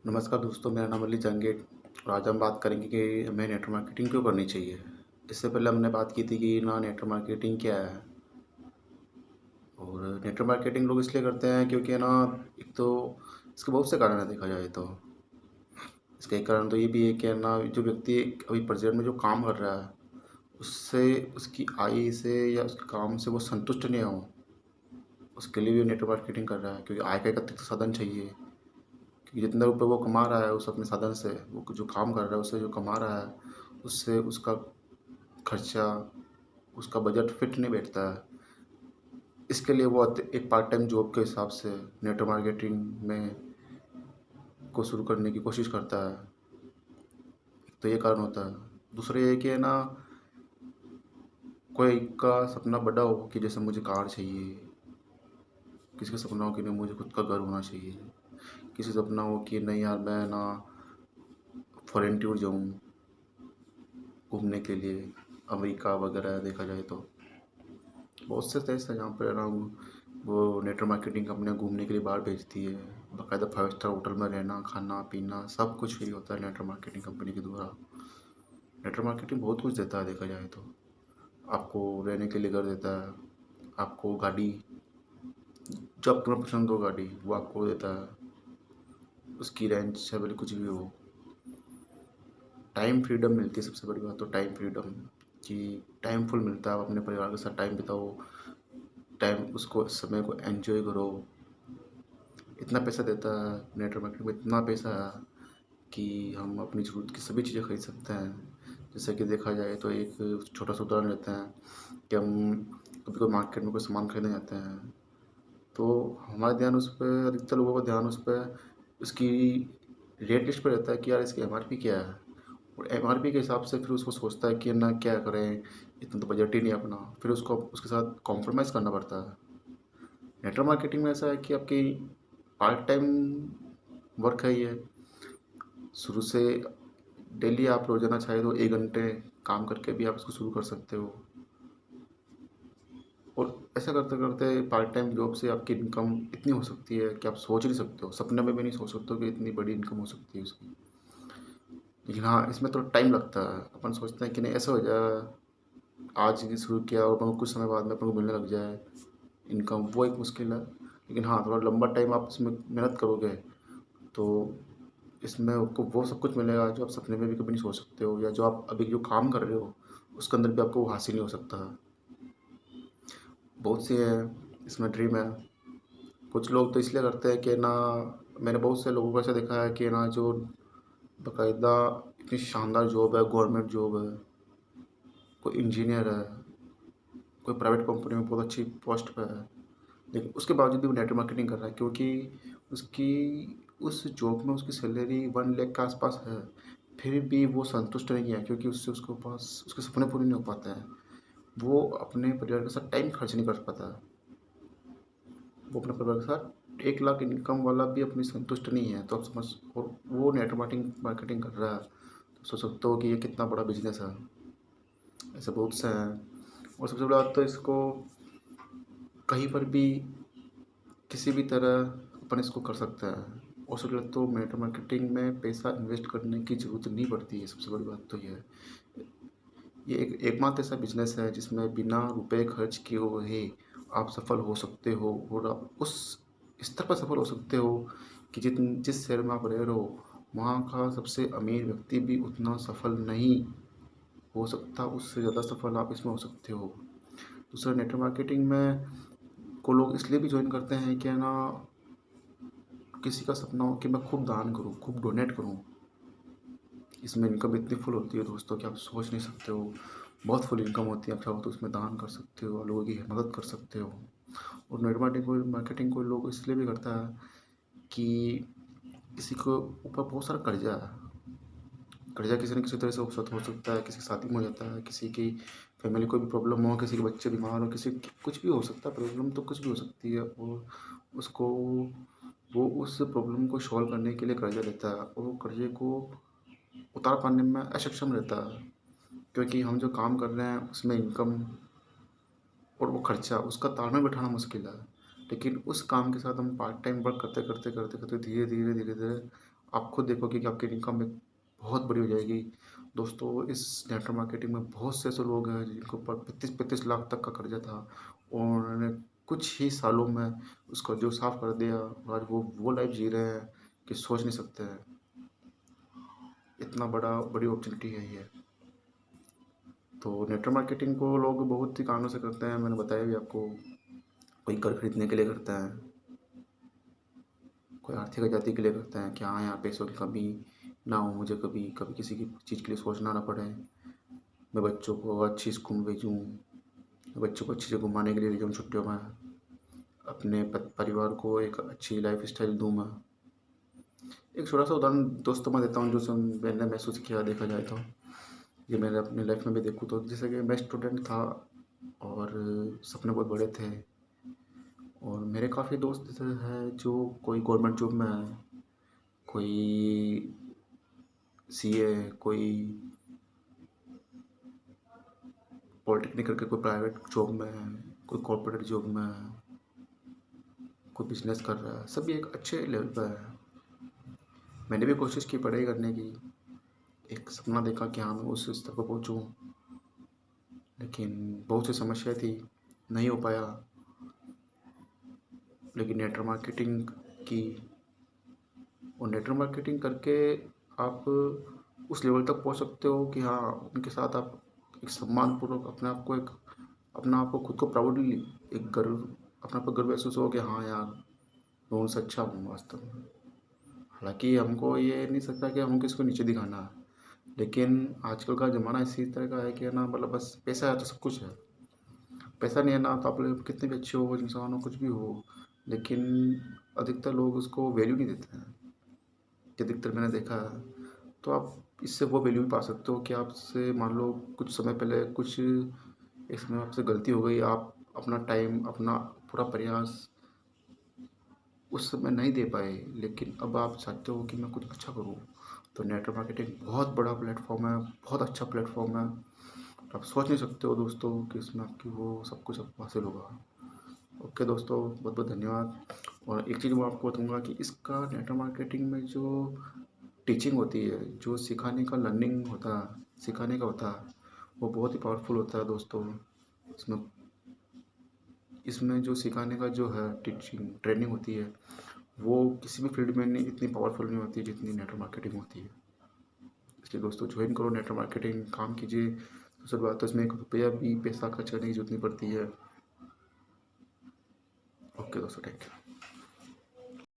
नमस्कार दोस्तों, मेरा नाम अली जहांगीर और आज हम बात करेंगे कि हमें नेटवर्क मार्केटिंग क्यों करनी चाहिए। इससे पहले हमने बात की थी कि ना नेटवर्क मार्केटिंग क्या है। और नेटवर्क मार्केटिंग लोग इसलिए करते हैं क्योंकि ना एक तो इसके बहुत से कारण हैं देखा जाए तो। इसका एक कारण तो ये भी है कि ना जो व्यक्ति अभी प्रेजेंट में जो काम कर रहा है उससे उसकी आय से या उसके काम से वो संतुष्ट नहीं हो, उसके लिए भी नेटवर्क मार्केटिंग कर रहा है क्योंकि आय का एक अतिरिक्त साधन चाहिए। कि जितना रुपये वो कमा रहा है उस अपने साधन से, वो जो काम कर रहा है उससे जो कमा रहा है उससे उसका खर्चा, उसका बजट फिट नहीं बैठता है। इसके लिए वो एक पार्ट टाइम जॉब के हिसाब से नेटवर्क मार्केटिंग में को शुरू करने की कोशिश करता है। तो ये कारण होता है। दूसरा ये है कि है ना, कोई का सपना बड़ा हो कि जैसे मुझे कार चाहिए, किसी का सपना हो कि नहीं मुझे खुद का घर होना चाहिए, किसी का सपना हो कि नहीं यार मैं ना फॉरेन टूर जाऊँ घूमने के लिए, अमेरिका वगैरह देखा जाए तो बहुत से देश हैं जहाँ पर ना वो नेटवर्क मार्केटिंग कंपनियाँ घूमने के लिए बाहर भेजती है। बाकायदा 5 स्टार होटल में रहना, खाना पीना सब कुछ फ्री होता है नेटवर्क मार्केटिंग कंपनी के द्वारा। नेटवर्क मार्केटिंग बहुत कुछ देता है देखा जाए तो। आपको रहने के लिए घर देता है, आपको गाड़ी, जो आपको पसंद हो गाड़ी वो आपको देता है, उसकी रेंज से भले कुछ भी हो। टाइम फ्रीडम मिलती है, सबसे बड़ी बात तो टाइम फ्रीडम, कि टाइम फुल मिलता है, आप अपने परिवार के साथ टाइम बिताओ, टाइम उसको समय को एंजॉय करो। इतना पैसा देता है नेटवर्क मार्केटिंग में, इतना पैसा है कि हम अपनी ज़रूरत की सभी चीज़ें खरीद सकते हैं। जैसे कि देखा जाए तो एक छोटा सा उदाहरण लेते हैं कि हम कभी कोई मार्केट में कोई सामान खरीदने जाते हैं तो हमारा ध्यान उस पर, अधिकतर लोगों का ध्यान उस पर उसकी रेट लिस्ट पर रहता है कि यार इसकी एमआरपी क्या है। और एमआरपी के हिसाब से फिर उसको सोचता है कि ना क्या करें, इतना तो बजट ही नहीं अपना, फिर उसको उसके साथ कॉम्प्रोमाइज़ करना पड़ता है। नेटवर्क मार्केटिंग में ऐसा है कि आपकी पार्ट टाइम वर्क है ये। शुरू से डेली आप रोज़ाना चाहे तो 1 घंटे काम करके भी आप इसको शुरू कर सकते हो। और ऐसा करते करते पार्ट टाइम जॉब से आपकी इनकम इतनी हो सकती है कि आप सोच नहीं सकते हो, सपने में भी नहीं सोच सकते हो कि इतनी बड़ी इनकम हो सकती है उसकी। लेकिन हाँ, इसमें थोड़ा टाइम लगता है। अपन सोचते हैं कि नहीं ऐसा हो जाए, आज ही शुरू किया और अपन को कुछ समय बाद में अपन को मिलने लग जाए इनकम, वो एक मुश्किल है। लेकिन हाँ, थोड़ा लंबा टाइम आप इसमें मेहनत करोगे तो इसमें आपको वो सब कुछ मिलेगा जो आप सपने में भी कभी नहीं सोच सकते हो, या जो आप अभी जो काम कर रहे हो उसके अंदर भी आपको वो हासिल नहीं हो सकता। बहुत सी है इसमें ड्रीम है। कुछ लोग तो इसलिए करते हैं कि ना, मैंने बहुत से लोगों को ऐसा देखा है कि ना जो बाकायदा इतनी शानदार जॉब है, गवर्नमेंट जॉब है, कोई इंजीनियर है, कोई प्राइवेट कंपनी में बहुत अच्छी पोस्ट पे है, लेकिन उसके बावजूद भी वो नेटवर्क मार्केटिंग कर रहा है क्योंकि उसकी उस जॉब में उसकी सैलरी 1 लाख के आसपास है। फिर भी वो संतुष्ट नहीं है क्योंकि उससे उसके पास उसके सपने पूरे नहीं हो पाते हैं। वो अपने परिवार के साथ टाइम खर्च नहीं कर पाता है। वो अपने परिवार के साथ 1 लाख इनकम वाला भी अपनी संतुष्ट नहीं है, तो आप समझ। और वो नेटवर्क मार्केटिंग मार्केटिंग कर रहा है तो सोच सकते हो कि ये कितना बड़ा बिजनेस है। ऐसे बहुत से हैं। और सबसे बड़ा बात तो इसको कहीं पर भी किसी भी तरह अपन इसको कर सकते हैं। और सबसे तो नेटवर्क मार्केटिंग में पैसा इन्वेस्ट करने की ज़रूरत नहीं पड़ती है, सबसे बड़ी बात तो ये है। ये एक एकमात्र ऐसा बिजनेस है जिसमें बिना रुपए खर्च किए हुए आप सफल हो सकते हो, और आप उस स्तर पर सफल हो सकते हो कि जिस शहर में आप रह रहे हो वहाँ का सबसे अमीर व्यक्ति भी उतना सफल नहीं हो सकता, उससे ज़्यादा सफल आप इसमें हो सकते हो। दूसरा, नेटवर्क मार्केटिंग में को लोग इसलिए भी ज्वाइन करते हैं कि है ना, किसी का सपना हो कि मैं खूब दान करूँ, खूब डोनेट करूँ। इसमें इनकम इतनी फुल होती है दोस्तों कि आप सोच नहीं सकते हो। बहुत फुल इनकम होती है, आप चाहो तो उसमें दान कर सकते हो, लोगों की मदद कर सकते हो। और नेटवर्क मार्केटिंग कोई लोग इसलिए भी करता है कि किसी को ऊपर बहुत सारा कर्जा है। कर्जा किसी न किसी तरह से हो सकता है, किसी की शादी में हो जाता है, किसी की फैमिली को भी प्रॉब्लम हो, किसी के बच्चे बीमार हो, किसी कुछ भी हो सकता है, प्रॉब्लम तो कुछ भी हो सकती है। और उसको वो उस प्रॉब्लम को सॉल्व करने के लिए कर्जा लेता है और वो कर्जे को उतार पाने में असक्षम रहता है क्योंकि हम जो काम कर रहे हैं उसमें इनकम और वो खर्चा उसका तालमेल बैठाना मुश्किल है। लेकिन उस काम के साथ हम पार्ट टाइम वर्क करते करते करते करते धीरे धीरे धीरे धीरे आप खुद देखोगे कि आपकी इनकम एक बहुत बड़ी हो जाएगी। दोस्तों, इस नेटवर्क मार्केटिंग में बहुत से ऐसे लोग हैं जिनके ऊपर 35-35 लाख तक का कर्जा था और उन्होंने कुछ ही सालों में उसका जो साफ कर दिया और आज वो लाइफ जी रहे हैं कि सोच नहीं सकते हैं। इतना बड़ी अपॉर्चुनिटी है ये। तो नेटवर्क मार्केटिंग को लोग बहुत ही कारणों से करते हैं, मैंने बताया भी आपको। कोई घर खरीदने के लिए करता है, कोई आर्थिक आज़ादी के लिए करता है कि हाँ, यहाँ पैसों की कमी ना हो, मुझे कभी कभी किसी की चीज़ के लिए सोचना ना पड़े, मैं बच्चों को अच्छी स्कूल में भेजूँ, बच्चों को अच्छी जगह घुमाने के लिए ले जाऊँ छुट्टियों में, अपने परिवार को एक अच्छी लाइफ स्टाइल दूँ मैं। एक छोटा सा उदाहरण दोस्तों मैं देता हूँ, जो मैंने महसूस किया, देखा जाए तो ये मैंने अपनी लाइफ में भी देखूँ तो, जैसे कि मैं स्टूडेंट था और सपने बहुत बड़े थे और मेरे काफ़ी दोस्त हैं जो कोई गवर्नमेंट जॉब में है, कोई सीए है, कोई पॉलिटेक्निक करके कोई प्राइवेट जॉब में है, कोई कॉर्पोरेट जॉब में है, कोई बिजनेस कर रहा है, सभी एक अच्छे लेवल पर है। मैंने भी कोशिश की पढ़ाई करने की, एक सपना देखा कि हाँ मैं उस स्तर पर पहुँचूँ, लेकिन बहुत सी समस्या थी, नहीं हो पाया। लेकिन नेटवर्क मार्केटिंग की, और नेटवर्क मार्केटिंग करके आप उस लेवल तक पहुंच सकते हो कि हाँ, उनके साथ आप एक सम्मानपूर्वक अपना आप को खुद को प्राउडली एक गर्व, अपना पर गर्व महसूस हो कि हाँ यार, मैं उनसे अच्छा हूँ वास्तव में। हालांकि हमको ये नहीं सकता कि हमको किसी को नीचे दिखाना है, लेकिन आजकल का ज़माना इसी तरह का है कि ना, मतलब बस पैसा है तो सब कुछ है। पैसा नहीं है ना तो आप लोग कितने भी अच्छे हो, इंसान हो, कुछ भी हो, लेकिन अधिकतर लोग उसको वैल्यू नहीं देते हैं, कि अधिकतर मैंने देखा है। तो आप इससे वो वैल्यू भी पा सकते हो कि आपसे मान लो कुछ समय पहले कुछ एक समय आपसे गलती हो गई, आप अपना टाइम, अपना पूरा प्रयास उस समय नहीं दे पाए, लेकिन अब आप चाहते हो कि मैं कुछ अच्छा करूँ। तो नेटवर्क मार्केटिंग बहुत बड़ा प्लेटफॉर्म है, बहुत अच्छा प्लेटफॉर्म है। आप सोच नहीं सकते हो दोस्तों कि इसमें आपकी वो सब कुछ आपको हासिल होगा। ओके दोस्तों, बहुत बहुत धन्यवाद। और एक चीज़ मैं आपको बताऊँगा कि इसका नेटवर्क मार्केटिंग में जो टीचिंग होती है, जो सिखाने का लर्निंग होता है, सिखाने का होता है, वो बहुत ही पावरफुल होता है दोस्तों। इसमें इसमें जो सिखाने का जो है टीचिंग ट्रेनिंग होती है, वो किसी भी फील्ड में नहीं, इतनी पावरफुल नहीं होती जितनी नेटवर्क मार्केटिंग होती है। इसलिए दोस्तों ज्वाइन करो नेटवर्क मार्केटिंग, काम कीजिए। दूसरी बात तो इसमें 1 रुपया भी पैसा खर्च करने की जरूरत नहीं पड़ती है। ओके दोस्तों, थैंक यू।